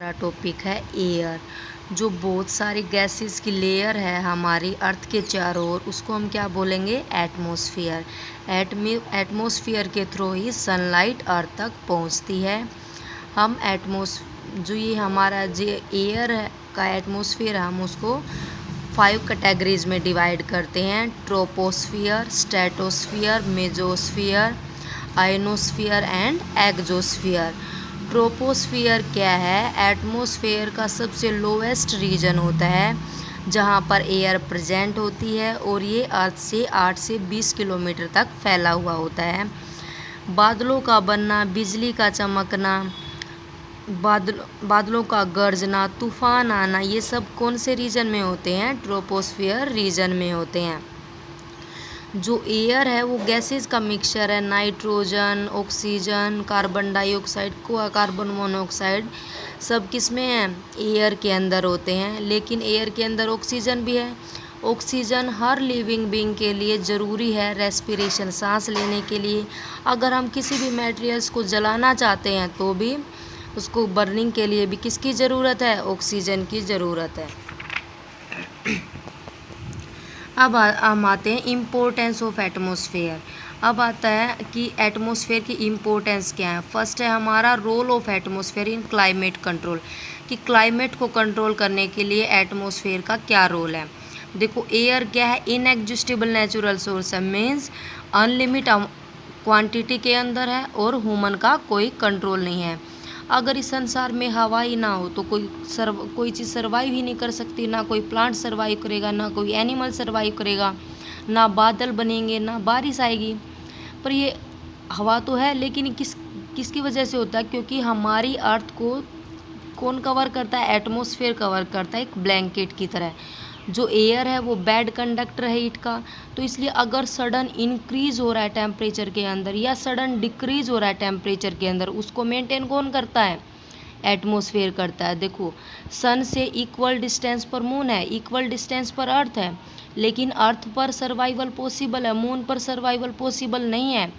हमारा टॉपिक है एयर। जो बहुत सारी गैसेस की लेयर है हमारी अर्थ के चारों ओर, उसको हम क्या बोलेंगे? एटमॉस्फेयर। एटमॉस्फेयर के थ्रू ही सनलाइट अर्थ तक पहुंचती है। हम जो ये हमारा जो एयर का एटमॉस्फेयर है, हम उसको 5 कैटेगरीज में डिवाइड करते हैं: troposphere, stratosphere, mesosphere, ionosphere and exosphere. Troposphere क्या है? एटमॉस्फेयर का सबसे लोवेस्ट रीजन होता है जहाँ पर एयर प्रेजेंट होती है और ये अर्थ से 8 से 20 किलोमीटर तक फैला हुआ होता है। बादलों का बनना, बिजली का चमकना, बादलों का गरजना, तूफान आना, ये सब कौन से रीजन में होते हैं? ट्रोपोस्फियर रीजन में होते हैं। जो एयर है वो गैसेस का मिक्सचर है। Nitrogen, oxygen, carbon dioxide, carbon monoxide सब किस में है? एयर के अंदर होते हैं। लेकिन एयर के अंदर ऑक्सीजन भी है। ऑक्सीजन हर लिविंग बीइंग के लिए ज़रूरी है, रेस्पिरेशन, सांस लेने के लिए। अगर हम किसी भी मटेरियल्स को जलाना चाहते हैं तो भी उसको बर्निंग के लिए भी किसकी ज़रूरत है? ऑक्सीजन की ज़रूरत है। अब हम आते हैं इम्पोर्टेंस ऑफ एटमॉस्फेयर। अब आता है कि एटमॉस्फेयर की इम्पोर्टेंस क्या है। फर्स्ट है हमारा role of atmosphere in climate control, कि क्लाइमेट को कंट्रोल करने के लिए एटमॉस्फेयर का क्या रोल है। देखो, एयर क्या है? इनएग्जिस्टेबल नेचुरल सोर्स है, मीन्स अनलिमिट क्वांटिटी के अंदर है और ह्यूमन का कोई कंट्रोल नहीं है। अगर इस संसार में हवा ही ना हो तो कोई चीज़ सर्वाइव ही नहीं कर सकती। ना कोई प्लांट सर्वाइव करेगा, ना कोई एनिमल सर्वाइव करेगा, ना बादल बनेंगे, ना बारिश आएगी। पर ये हवा तो है, लेकिन किसकी वजह से होता है? क्योंकि हमारी अर्थ को कौन कवर करता है? एटमॉस्फेयर कवर करता है, एक ब्लैंकेट की तरह। जो एयर है वो बैड कंडक्टर है हीट का, तो इसलिए अगर सडन इंक्रीज हो रहा है टेम्परेचर के अंदर या सडन डिक्रीज हो रहा है टेम्परेचर के अंदर, उसको मेंटेन कौन करता है? एटमॉस्फेयर करता है। देखो, सन से इक्वल डिस्टेंस पर मून है, इक्वल डिस्टेंस पर अर्थ है, लेकिन अर्थ पर सर्वाइवल पॉसिबल है, मून पर सर्वाइवल पॉसिबल नहीं है।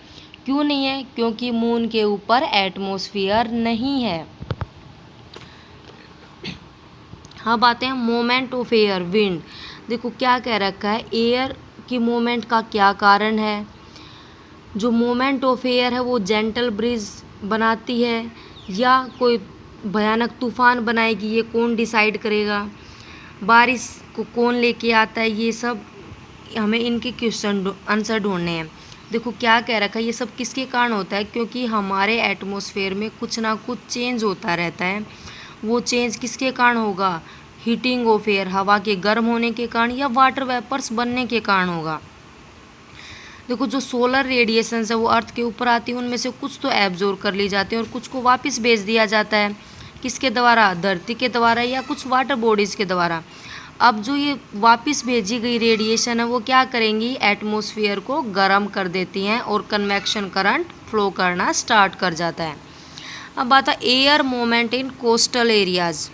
क्यों नहीं है? क्योंकि मून के ऊपर एटमॉस्फेयर नहीं है। अब आते हैं मोमेंट ऑफ एयर, विंड। देखो क्या कह रखा है, एयर की मोमेंट का क्या कारण है। जो मोमेंट ऑफ एयर है वो जेंटल ब्रीज बनाती है या कोई भयानक तूफान बनाएगी, ये कौन डिसाइड करेगा। बारिश को कौन लेके आता है, ये सब हमें इनके क्वेश्चन आंसर ढूंढने हैं। देखो क्या कह रखा है, ये सब किसके कारण होता है? क्योंकि हमारे एटमॉस्फेयर में कुछ ना कुछ चेंज होता रहता है। वो चेंज किसके कारण होगा? हीटिंग ऑफ एयर, हवा के गर्म होने के कारण, या वाटर वेपर्स बनने के कारण होगा। देखो, जो सोलर रेडिएशंस है वो अर्थ के ऊपर आती है, उनमें से कुछ तो एब्जॉर्ब कर ली जाती है और कुछ को वापस भेज दिया जाता है। किसके द्वारा? धरती के द्वारा या कुछ वाटर बॉडीज़ के द्वारा। अब जो ये वापस भेजी गई रेडिएशन है वो क्या करेंगी? एटमॉस्फेयर को गर्म कर देती हैं और कन्वेक्शन करंट फ्लो करना स्टार्ट कर जाता है। अब बात है air moment in coastal areas.